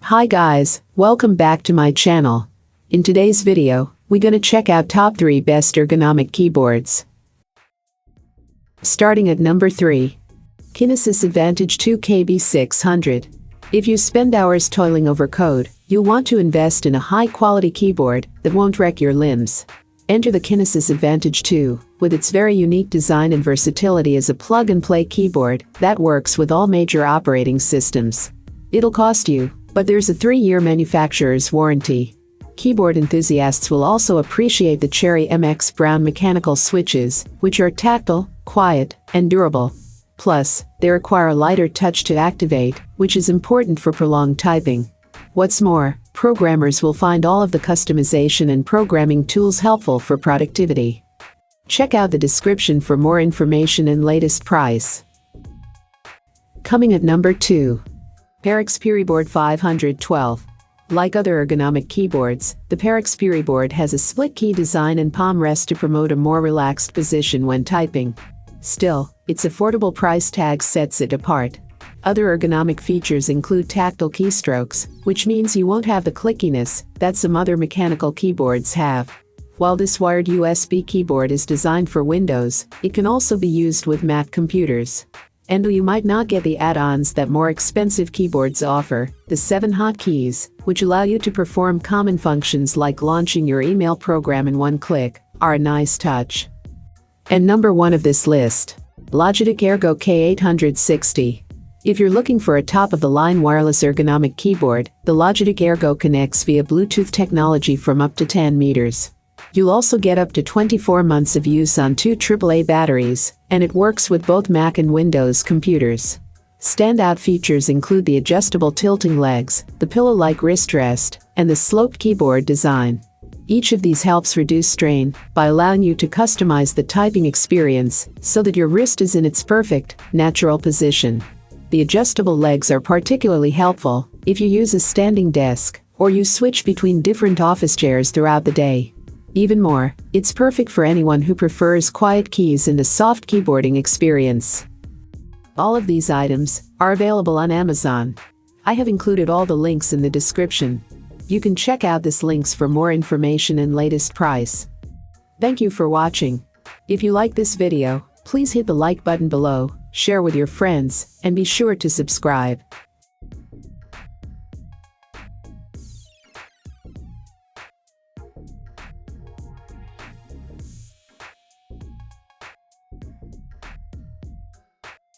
Hi guys, welcome back to my channel. In today's video, we're gonna check out top 3 best ergonomic keyboards. Starting at number 3. Kinesis Advantage 2 KB600. If you spend hours toiling over code, you'll want to invest in a high-quality keyboard that won't wreck your limbs. Enter the Kinesis Advantage 2, with its very unique design and versatility as a plug-and-play keyboard that works with all major operating systems. It'll cost you, but there's a 3-year manufacturer's warranty. Keyboard enthusiasts will also appreciate the Cherry MX Brown mechanical switches, which are tactile, quiet, and durable. Plus, they require a lighter touch to activate, which is important for prolonged typing. What's more, programmers will find all of the customization and programming tools helpful for productivity. Check out the description for more information and latest price. Coming at number 2. Perixx Periboard 512. Like other ergonomic keyboards, the Perixx Periboard has a split key design and palm rest to promote a more relaxed position when typing. Still, its affordable price tag sets it apart. Other ergonomic features include tactile keystrokes, which means you won't have the clickiness that some other mechanical keyboards have. While this wired USB keyboard is designed for Windows, it can also be used with Mac computers. And you might not get the add-ons that more expensive keyboards offer. The 7 hotkeys, which allow you to perform common functions like launching your email program in one click, are a nice touch. And number 1 of this list, Logitech Air GOK K860. If you're looking for a top-of-the-line wireless ergonomic keyboard, the Logitech Air GOK connects via Bluetooth technology from up to 10 meters. You'll also get up to 24 months of use on 2 AAA batteries, and it works with both Mac and Windows computers. Standout features include the adjustable tilting legs, the pillow-like wrist rest, and the sloped keyboard design. Each of these helps reduce strain by allowing you to customize the typing experience so that your wrist is in its perfect, natural position. The adjustable legs are particularly helpful if you use a standing desk or you switch between different office chairs throughout the day. Even more, it's perfect for anyone who prefers quiet keys and a soft keyboarding experience. All of these items are available on Amazon. I have included all the links in the description. You can check out these links for more information and latest price. Thank you for watching. If you like this video, please hit the like button below, share with your friends, and be sure to subscribe.